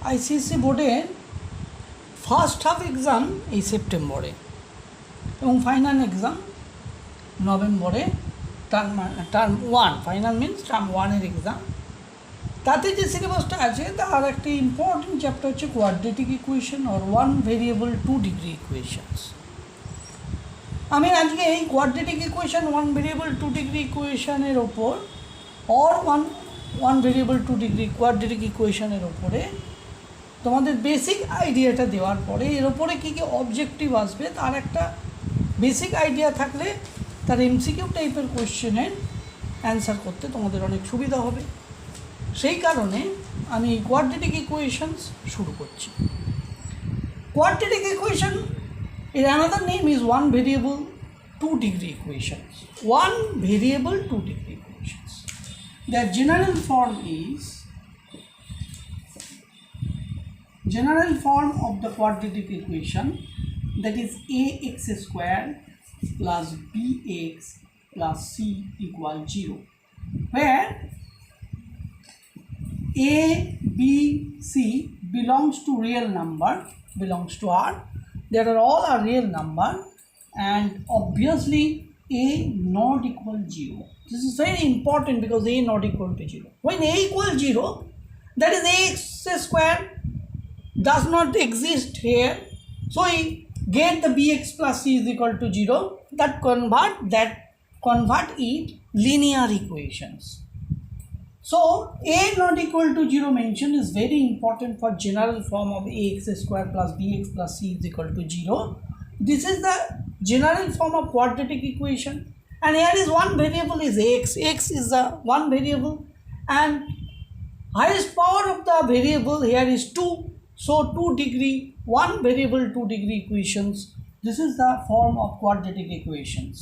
ICSE বোর্ডের first half exam এই সেপ্টেম্বরে এবং ফাইনাল এক্সাম নভেম্বরে। Term one, final means term ওয়ানের এক্সাম। তাতে যে সিলেবাসটা আছে তার একটি ইম্পর্টেন্ট চ্যাপ্টার হচ্ছে quadratic equation or one variable 2 degree equations. আমি আজকে এই quadratic equation, one variable 2 degree ইকুয়েশনের ওপর or one variable 2 degree quadratic ইকুয়েশনের ওপরে তোমাদের বেসিক আইডিয়াটা দেওয়ার পরে এর ওপরে কী কী অবজেক্টিভ আসবে তার একটা বেসিক আইডিয়া থাকলে তার এমসিকিউ টাইপের কোয়েশ্চেনের অ্যান্সার করতে তোমাদের অনেক সুবিধা হবে। সেই কারণে আমি কোয়াড্রেটিক ইকুয়েশনস শুরু করছি। কোয়াড্রেটিক ইকুয়েশন এর another name is one variable 2 degree equations. One variable 2 degree equations. Their general form of the quadratic equation, that is ax square plus bx plus c equal 0, where a, b, c belongs to real number, belongs to R. There are all are real number, and obviously a not equal 0. This is very important because a not equal to 0. When a equal 0, that is ax square does not exist here. So we get the bx plus c is equal to 0. That convert it linear equations. So a not equal to 0 mention is very important for general form of ax square plus bx plus c is equal to 0. This is the general form of quadratic equation, and here is one variable is x. X is the one variable, and highest power of the variable here is 2. So 2 degree, one variable 2 degree equations. This is the form of quadratic equations.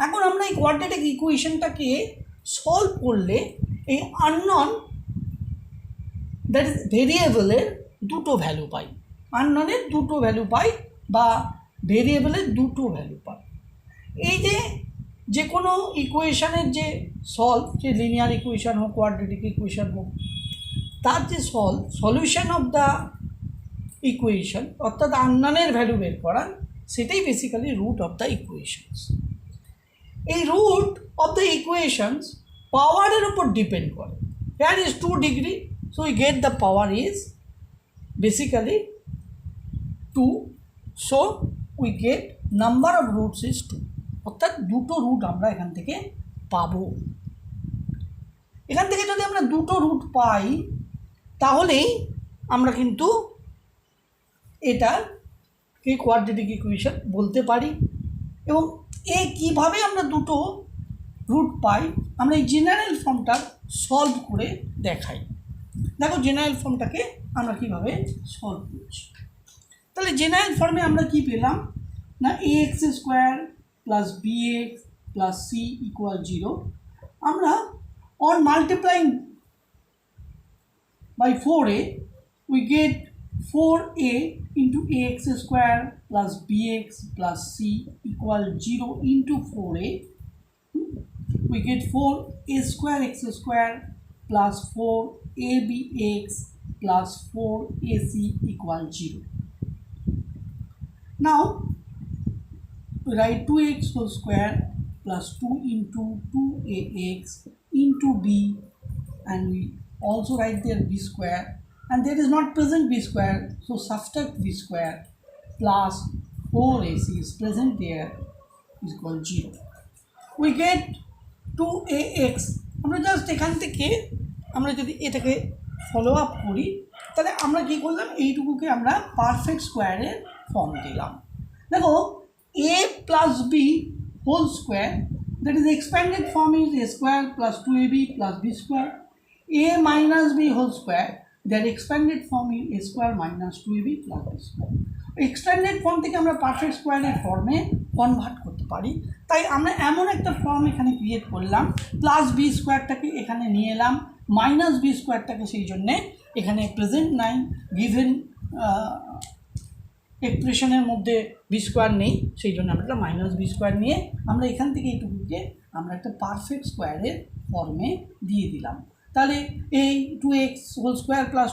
এখন আমরা এই quadratic ইকুয়েশনটাকে solve করলে এই unknown, that is ভেরিয়েবলের দুটো value পাই, আননোনের দুটো value পাই বা ভেরিয়েবলের দুটো ভ্যালু পাই। এই যে কোনো ইকুয়েশনের যে সলভ, যে লিনিয়ার ইকুয়েশন হোক, কোয়াড্রেটিক ইকুয়েশন হোক, তার যে সলিউশন অফ দ্য ইকুয়েশন অর্থাৎ আননোনের ভ্যালু বের করা, সেটাই basically root of the equations. এই রুট অফ দ্য ইকুয়েশনস পাওয়ারের উপর ডিপেন্ড করে। Here is 2 degree, so we get the power is basically 2, so we get number of roots is 2, অর্থাৎ দুটো রুট আমরা এখান থেকে পাবো। এখান থেকে যদি আমরা দুটো রুট পাই তাহলেই আমরা কিন্তু এটাকে কোয়াড্রেটিক ইকুয়েশন বলতে পারি। এবং কীভাবে আমরা দুটো রুট পাই আমরা এই জেনারেল ফর্মটা সলভ করে দেখাই। দেখো জেনারেল ফর্মটাকে আমরা কীভাবে সলভ করছি। তাহলে জেনারেল ফর্মে আমরা কি পেলাম না, ax square plus bx plus c equal 0। আমরা on multiplying by 4a we get 4a into ax square plus bx plus c equal 0 into 4a. We get 4a square x square plus 4abx plus 4ac equal 0. Now we write 2x whole square plus 2 into 2ax into b, and we also write there b square, and there is not present b square, so subtract b square plus 4ac is present there is equal 0. We get 2ax. আমরা just এখান থেকে আমরা যদি এটাকে follow up করি তাহলে আমরা কী করলাম, এইটুকুকে আমরা পারফেক্ট স্কোয়ারের ফর্ম দিলাম। দেখো a plus b whole square, that is expanded form is a square plus 2ab plus b square. A minus b whole square, their expanded form is a square minus 2ab plus b square. Extended form থেকে আমরা perfect স্কোয়ারের ফর্মে convert করতে পারি। তাই আমরা এমন একটা ফর্ম এখানে ক্রিয়েট করলাম, প্লাস বি স্কোয়ারটাকে এখানে নিয়ে এলাম, মাইনাস বি স্কোয়ারটাকে সেই জন্যে এখানে প্রেজেন্ট নাই, গিভেন এক্সপ্রেশনের মধ্যে বি স্কোয়ার নেই, সেই জন্য আমরা একটা মাইনাস বি স্কোয়ার নিয়ে আমরা এখান থেকে এইটুকুকে আমরা একটা পারফেক্ট স্কোয়ারের ফর্মে দিয়ে দিলাম। তাহলে এই 2x whole square plus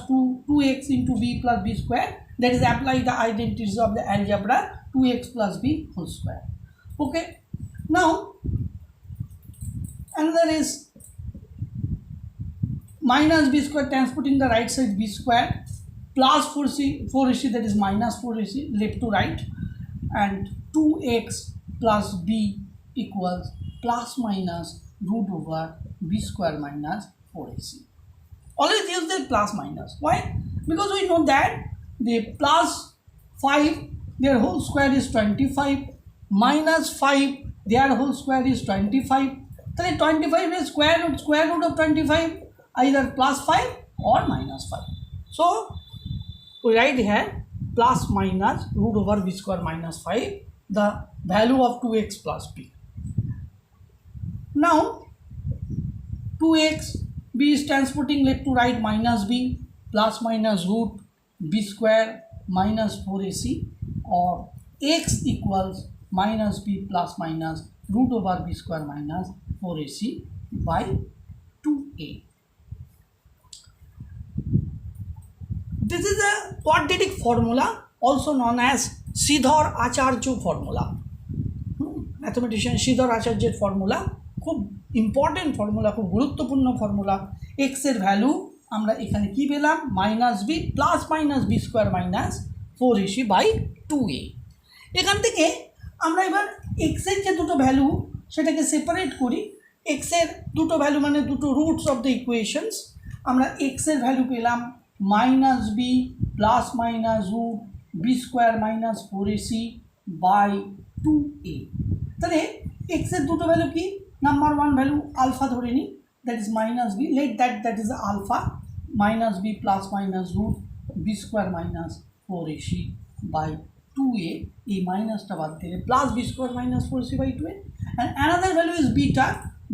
2x into b plus b square, that is apply the identities of the algebra 2x plus b whole square. Okay, now another is minus b square, transporting the right side b square plus 4ac, that is minus 4ac left to right, and 2x plus b equals plus minus root over b square minus 4ac. Always use the plus minus. Why? Because we know that the plus 5 their whole square is 25 minus 5 their whole square is 25. So 25 is square root of 25, either plus 5 or minus 5. So we write here plus minus root over b square minus 5, the value of 2x plus b. Now 2x, b is transporting left to right, minus b plus minus root b square minus 4ac, or x equals minus b plus minus root over b square minus 4ac by 2a. This is a quadratic formula also known as Sridhar-Acharya formula. Mathematician Sridhar-Acharya formula, খুব important formula, খুব গুরুত্বপূর্ণ formula. X এর value আমরা এখানে কি পেলাম, minus b plus minus b square minus 4ac by 2a। এখান থেকে আমরা এবার এক্সের যে দুটো ভ্যালু সেটাকে সেপারেট করি। এক্সের দুটো ভ্যালু মানে দুটো রুটস অফ দ্য ইকুয়েশনস। আমরা এক্সের ভ্যালু পেলাম minus b plus minus root b square minus 4ac by 2a। তাহলে এক্সের দুটো ভ্যালু কি, নাম্বার ওয়ান ভ্যালু আলফা ধরে নিই, that is minus b, let that is alpha, minus b plus minus root b square minus 4ac by 2a, এই মাইনাসটা বাদ দিলে plus b square minus 4ac by 2a, and another value is beta,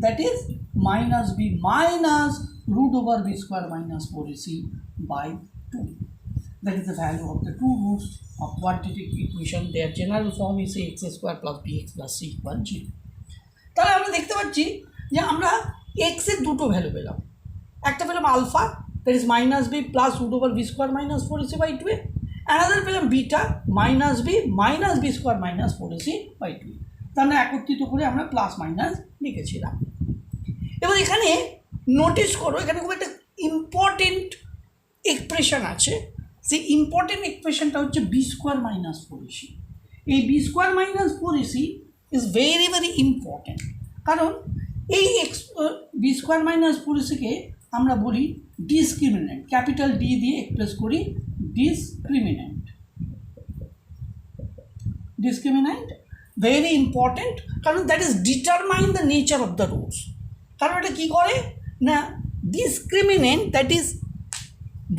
that is minus b minus root over b square minus 4ac by 2. That is the value of the two roots of quadratic equation. Their general form is x square plus bx plus c equal 0. তাহলে আমরা দেখতে পাচ্ছি যে আমরা x এর দুটো value পেলাম। একটা পেলাম alpha, that is minus b plus root over b square minus 4ac by 2a, another পেলাম beta minus b minus b square minus 4ac by 2a। তাহলে একত্রিত করে আমরা প্লাস মাইনাস লিখেছিলাম। এবার এখানে নোটিস করো, এখানে খুব একটা ইম্পর্টেন্ট এক্সপ্রেশন আছে। সেই ইম্পর্টেন্ট এক্সপ্রেশনটা হচ্ছে বি স্কোয়ার মাইনাস 4ac। এই B square minus 4ac is very very important, কারণ এই বি স্কোয়ার মাইনাস 4ac-কে আমরা বলি ডিসক্রিমিনেন্ট, ক্যাপিটাল ডি দিয়ে এক্সপ্রেস করি ডিসক্রিমিনেন্ট। ডিসক্রিমিনেন্ট ভেরি ইম্পর্টেন্ট, কারণ that is determine the nature of the roots. কারণ এটা কী করে না, discriminant that is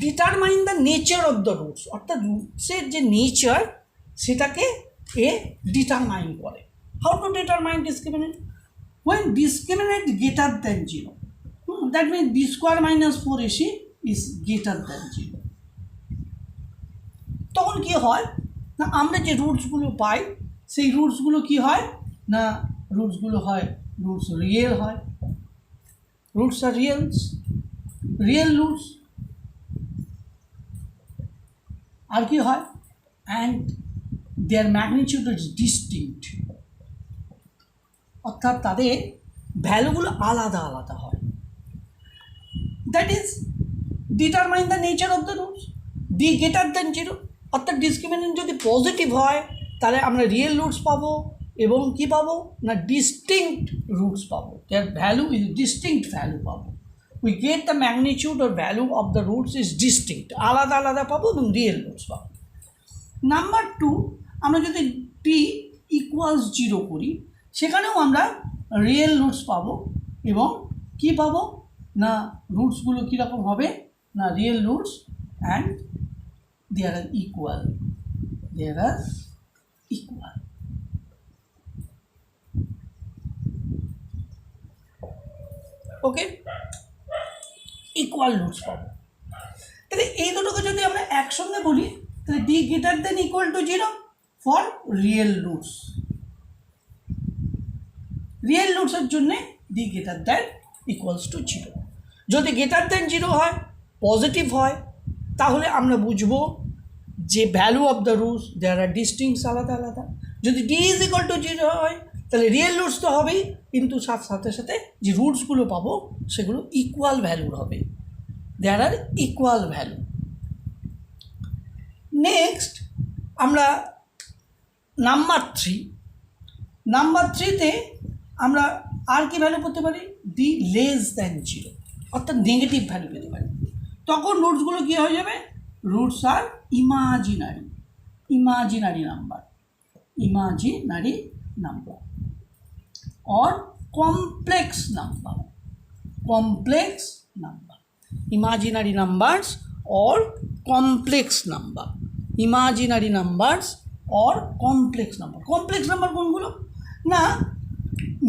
determine the nature of the roots, অর্থাৎ রুটসের যে নেচার সেটাকে এ ডিটারমাইন করে। How to determine discriminant? when discriminant greater than 0, that means b square minus 4ac is greater than 0, তখন কি হয় না, আমরা যে রুটসগুলো পাই সেই রুটসগুলো কি হয় না, রুটসগুলো হয় রুটস রিয়েল হয়, রুটস আর রিয়েল রুটস। আর কি হয়, and their magnitude is distinct, অর্থাৎ তাদের ভ্যালুগুলো আলাদা আলাদা হয়। That is determine the nature of the roots, D greater than 0, অর্থাৎ ডিসক্রিমিনেন্ট যদি পজিটিভ হয় তাহলে আমরা রিয়েল রুটস পাবো, এবং কি পাবো না ডিস্টিংক্ট রুটস পাবো, দেয়ার ভ্যালু ইজ ডিস্টিংক্ট ভ্যালু পাবো। We get the magnitude or value of the roots is distinct, আলাদা আলাদা পাবো এবং রিয়েল রুটস পাবো। নাম্বার 2, আমরা যদি টি ইকুয়ালস 0 করি সেখানেও আমরা রিয়েল রুটস পাবো, এবং কি পাবো না রুটসগুলো কীরকম হবে না real roots, and there are equal, okay, equal roots পাবো। তাহলে এই দুটোকে যদি আমরা একসঙ্গে বলি তাহলে D greater than equal to 0 for real roots. Real রুটসের জন্যে D greater than equals to 0। যদি গ্রেটার দেন 0 হয়, পজিটিভ হয়, তাহলে আমরা বুঝবো যে ভ্যালু অফ দ্য রুটস দেয়ার আর ডিস্টিংস আলাদা আলাদা। যদি ডি ইজ ইকুয়াল টু 0 হয় তাহলে রিয়েল রুটস তো হবেই, কিন্তু সাথে সাথে যে রুটসগুলো পাবো সেগুলো ইকুয়াল ভ্যালুর হবে, দেয়ার আর ইকুয়াল ভ্যালু। নেক্সট আমরা নাম্বার 3তে আমরা আর কি ভ্যালু পেতে পারি, ডি লেস দ্যান 0, অর্থাৎ নেগেটিভ ভ্যালু পেতে পারি। তখন রুটসগুলো কী হয়ে যাবে, roots are imaginary number or complex number, imaginary numbers or complex number, complex number কোনগুলো না,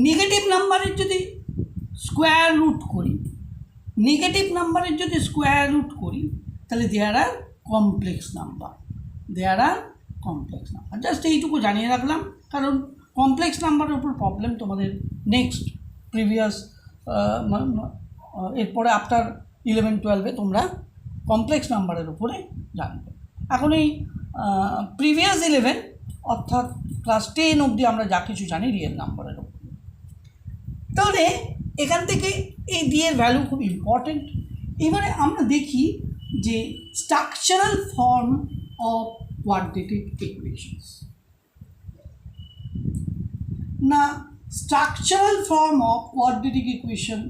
নেগেটিভ নাম্বারের যদি স্কোয়ার রুট করি তাহলে দেয়ার আর কমপ্লেক্স নাম্বার, জাস্ট এইটুকু জানিয়ে রাখলাম, কারণ কমপ্লেক্স নাম্বারের উপর প্রবলেম তোমাদের নেক্সট প্রিভিয়াস এরপরে আফটার 11-12 তোমরা কমপ্লেক্স নাম্বারের উপরে জানবে। এখন এই প্রিভিয়াস 11 অর্থাৎ ক্লাস 10 অবধি আমরা যা কিছু জানি রিয়েল নাম্বারের উপরে। তাহলে এখান থেকে এই ডি এর ভ্যালু খুব ইম্পর্টেন্ট। এবারে আমরা দেখি যে structural form of quadratic equations. না, structural form of quadratic equation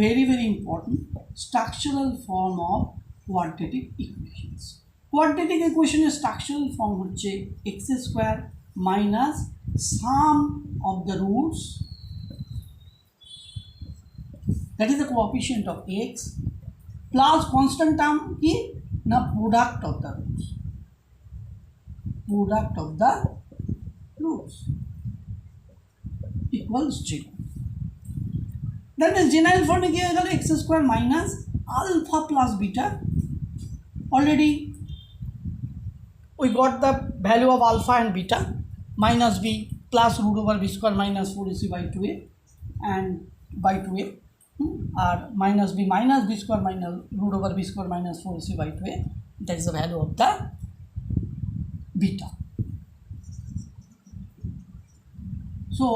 very important. Structural form of quadratic equations. Quadratic equation এর structural form হচ্ছে x square minus sum of the roots, that is the coefficient of x, plus constant term কি না, product of the roots equals 0. That means general form কি হয়ে গেল, x square minus alpha plus beta. Already we got the value of alpha and beta, minus b plus root over b square minus 4ac by 2a and by 2a, or minus b square minus root over b square minus 4ac by 2a, that is the value of the beta. So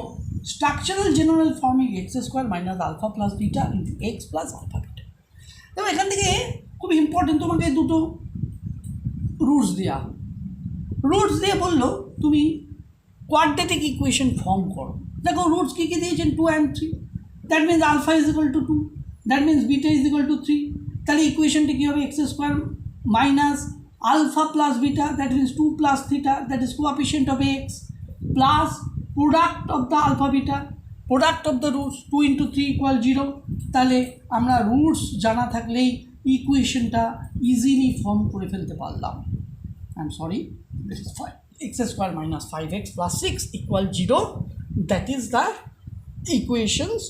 structural general form is x square minus alpha plus beta into x plus alpha beta. তো এখান থেকে খুব important, তোমাকে দুটো roots দিয়ে বললো তুমি quadratic equation form করো। দেখো রুটস কী দিয়েছেন, 2 and 3, that means alpha is equal to 2, that means beta is equal to 3। তাহলে ইকুয়েশনটি কী হবে, x square minus alpha plus beta, that means 2 plus theta, that is coefficient of x, plus product of the alpha beta, product of the roots 2 into 3 = 0। তাহলে আমরা roots জানা থাকলেই ইকুয়েশনটা easily form করে ফেলতে পারলাম। this is 5 x square minus 5x plus 6 = 0. That is the equations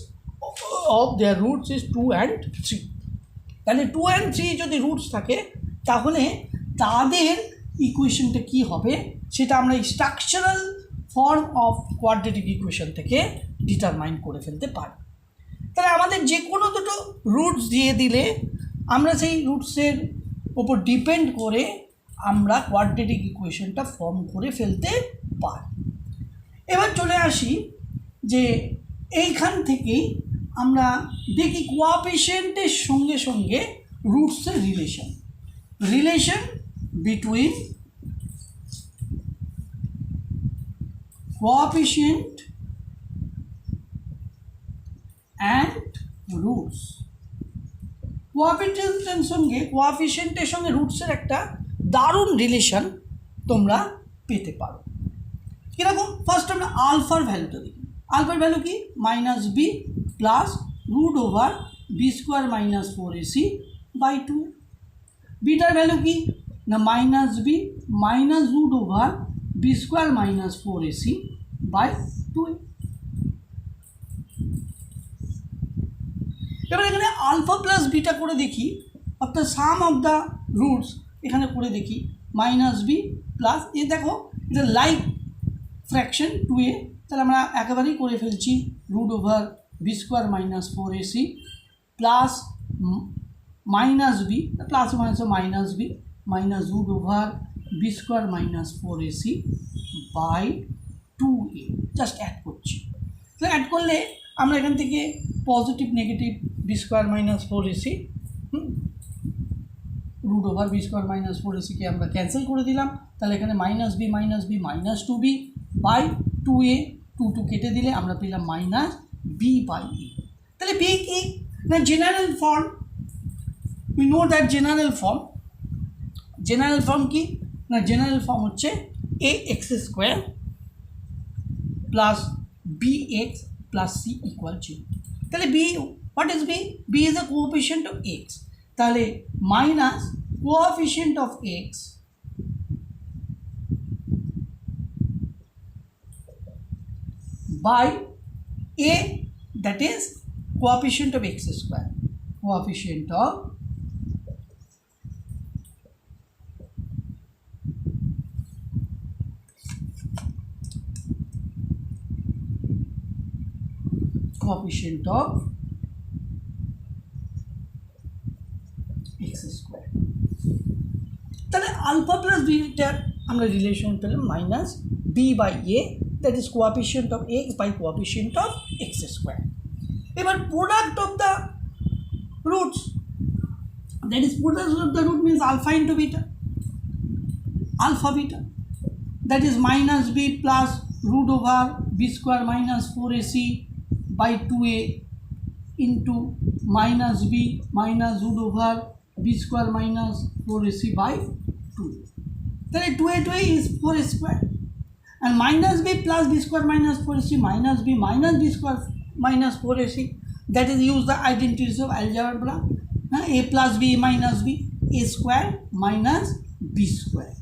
of their roots is 2 and 3. তাহলে 2 and 3 যদি roots থাকে তাহলে তাদের ইকুয়েশনটা কি হবে সেটা আমরা structural form of quadratic equation থেকে ডিটারমাইন করে ফেলতে পারি। তাহলে আমাদের যে কোনো দুটো রুটস দিয়ে দিলে আমরা সেই রুটসের ওপর ডিপেন্ড করে আমরা কোয়াড্রেটিক ইকুয়েশনটা ফর্ম করে ফেলতে পারি। এবার চলে আসি যে এইখান থেকেই আমরা দেখি কোএফিশিয়েন্টের সঙ্গে সঙ্গে রুটসের relation between coefficient and roots. কোএফিশিয়েন্টের সঙ্গে রুটসের একটা দারুণ রিলেশন তোমরা পেতে পারো। কীরকম, ফার্স্ট আমরা আলফার ভ্যালুটা দেখি। আলফার ভ্যালু কি, -b plus root over b square minus 4ac by 2। বিটার ভ্যালু কি না, -b minus root over b square minus 4ac by 2। এবার এখানে আলফা প্লাস বিটা করে দেখি, অর্থাৎ সাম অফ দ্য রুটস এখানে করে দেখি, -b প্লাস এ, দেখো এটা লাইক ফ্র্যাকশন 2a, তাহলে আমরা একেবারেই করে ফেলছি root over b square minus 4ac plus minus b plus minus b minus root over b square minus 4ac by 2a just add করছি। তো অ্যাড করলে আমরা এখান থেকে positive negative b square minus 4ac root over b square minus 4ac-কে আমরা cancel করে দিলাম। তাহলে এখানে minus b minus 2b by 2a 2 কেটে দিলে আমরা পেলাম মাইনাস বি বাই এ। তাহলে বি কি না general form, we know that general form কি না জেনারেল ফর্ম হচ্ছে a x square plus b x plus c equal 0। তাহলে b what is b? B is a coefficient of x, তাহলে minus coefficient of x by a, that is coefficient of x square, coefficient of x square। তাহলে alpha plus বিটার আমরা relation পেলাম minus b by a, that is coefficient of x by coefficient of x square। এবার product of the roots, that is product of the root means alpha into beta, alpha beta, that is minus b plus root over b square minus 4ac by 2a into minus b minus root over b square minus 4ac by 2a। তাহলে 2a is 4 square and minus b plus b square minus 4ac minus b square minus 4ac, that is use the identities of algebra, a plus b minus b, a square minus b square।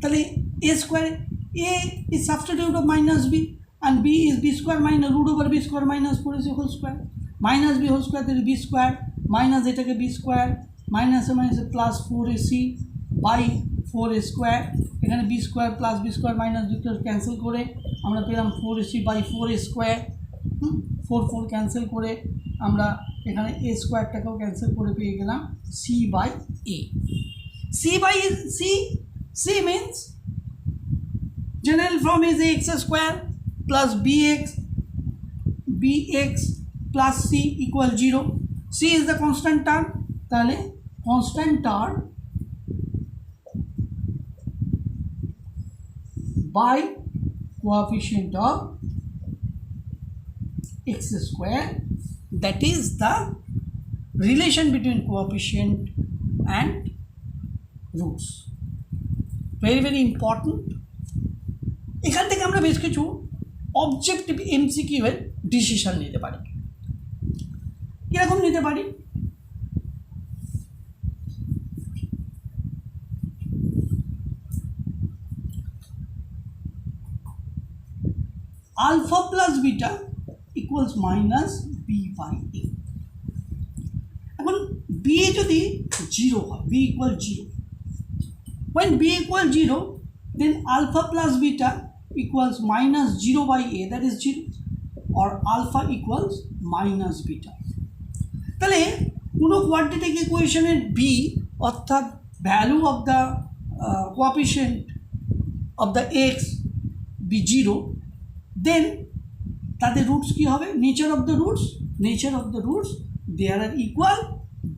তাহলে a square, a is substitute of minus b and b is b square minus root over b square minus 4ac whole square minus b whole square, that is b square minus এটাকে b square মাইনাসে মাইনাসে plus 4ac by 4a square, এখানে b square plus b square minus b square cancel করে আমরা পেলাম 4ac by 4a square, 4 cancel করে আমরা এখানে এ স্কোয়ারটাকেও ক্যান্সেল করে পেয়ে গেলাম c by a. C by c means general form is x square plus bx plus c equal 0। C is the constant term, তাহলে constant term by coefficient of x square, that is the relation between coefficient and roots, very important। এখান থেকে আমরা বেশ কিছু objective MCQ এর decision নিতে পারি। কিরকম নিতে পারি? alpha plus beta equals minus b by a। এখন b যদি 0 হয়, b equal 0, when b equal 0 then alpha plus beta equals minus 0 by a, that is 0, or alpha equals minus beta। তাহলে কোনো কোয়াড্রেটিক ইকুয়েশনের b অর্থাৎ value of the coefficient of the x be 0, then তাদের roots কী হবে? Nature of the roots they are equal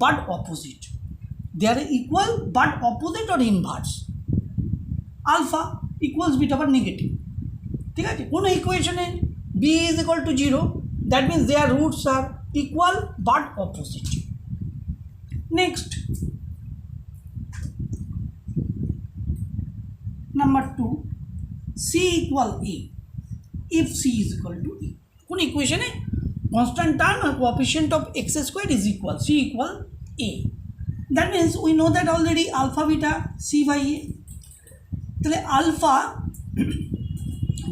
but opposite, or inverse। Alpha equals beta বা negative, ঠিক আছে? কোনো ইকুয়েশনে b is equal to 0, that means their roots are equal but opposite। next, number 2, c equal a if c is equal to a। কোন ইকুয়েশনে constant term or coefficient of x square is equal, c equal a, that means we know that already alpha beta c by a। তাহলে alpha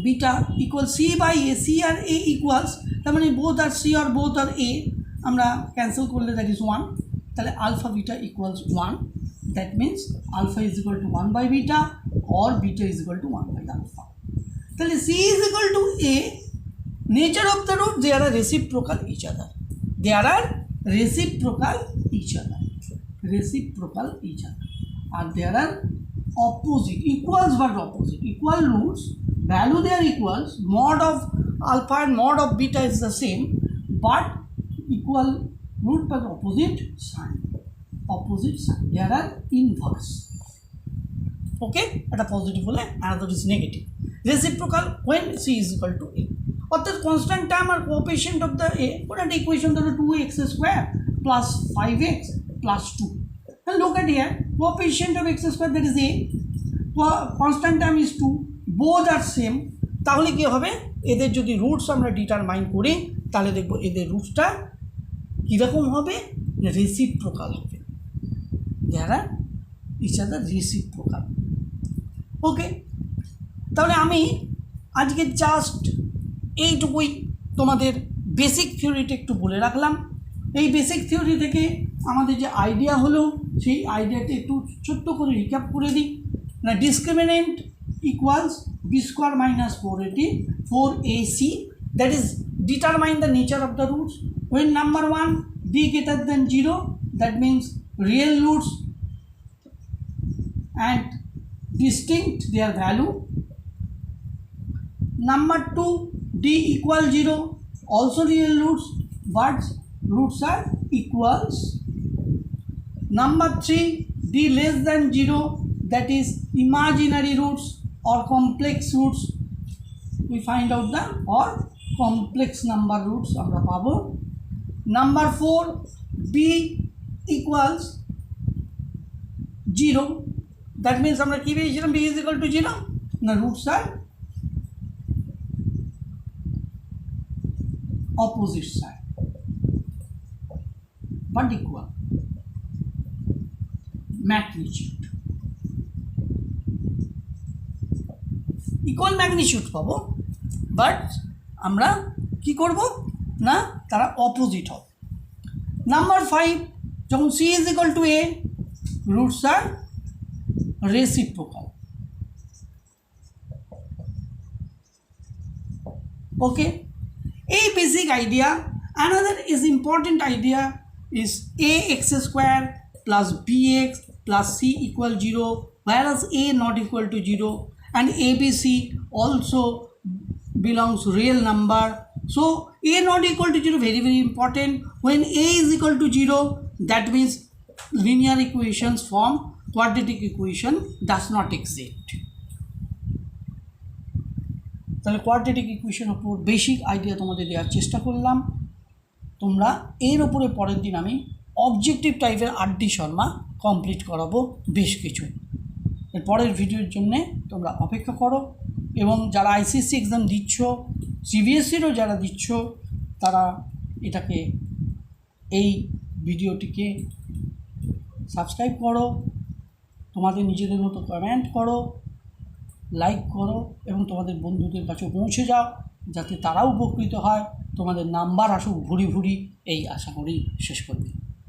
beta equal c by a, c R a equals, তার মানে both are c or both are a, আমরা cancel করলে that is 1, তাহলে alpha beta equals 1, that means alpha is equal to 1 by beta or beta is equal to 1 by alpha। তাহলে c is equal to a nature of the root, they are reciprocal each other. They are reciprocal each other. Reciprocal each other. And there are opposite, equals but opposite. Equal roots, value they are equals, mod of alpha and mod of beta is the same, but equal root but opposite sign. Opposite sign. They are inverse. Okay, at a positive hole, another is negative. Reciprocal when c is equal to a. অর্থাৎ constant term আর coefficient of the a, কোনো একটা equation ধরো 2x square plus 5x plus 2. And look at here, coefficient of x square, that is a, constant term is 2, both are same. তাহলে কি হবে, এদের যদি রুটস আমরা ডিটারমাইন করি তাহলে দেখব এদের রুটসটা কীরকম হবে, রেসিপ্রোকাল হবে। যারা ইচ আদার রেসিপ্রোকাল। ওকে, তাহলে আমি আজকে জাস্ট এইটুকুই তোমাদের বেসিক থিওরিটা একটু বলে রাখলাম। এই বেসিক থিওরি থেকে আমাদের যে আইডিয়া হলো সেই আইডিয়াটা একটু ছোট্ট করে রিক্যাপ করে দিই। না, discriminant equals b square minus 4ac, that is determine the nature of the roots when number 1 b greater than 0, that means real roots and distinct their value. Number 2 d equal 0, also real roots but roots are equals. Number 3 d less than 0, that is imaginary roots or complex roots, we find out the, or complex number roots আমরা পাবো। Number 4 b equals 0, that means আমরা কি পেয়েছিলাম, b is equal to 0, না roots are opposite side but equal. Magnitude, equal magnitude পাবো, but আমরা কি করব না, তারা অপোজিট হবে। নাম্বার 5, যখন c is equal to a, roots are reciprocal. Okay, a basic idea. Another is important idea is ax square plus bx plus c equal 0, whereas a not equal to 0, and abc also belongs real number. So a not equal to 0, very very important. When a is equal to 0, that means linear equations form quadratic equation does not exist. তাহলে quadratic equation উপর basic idea তোমাদের দেওয়ার চেষ্টা করলাম। তোমরা এর উপরে পরের দিন আমি অবজেক্টিভ টাইপের আরডি শর্মা কমপ্লিট করাবো বেশ কিছু। এর পরের ভিডিওর জন্যে তোমরা অপেক্ষা করো, এবং যারা আইসিএসসি এক্সাম দিচ্ছ, সিবিএসসিরও যারা দিচ্ছ, তারা এটাকে, এই ভিডিওটিকে সাবস্ক্রাইব করো, তোমাদের নিজেদের মতো কমেন্ট করো, লাইক করো এবং তোমাদের বন্ধুদের কাছে পৌঁছে যাও, যাতে তারাও উপকৃত হয়, তোমাদের নাম্বার আসুক ভুরি ভুরি, এই আশা করেই শেষ করবে।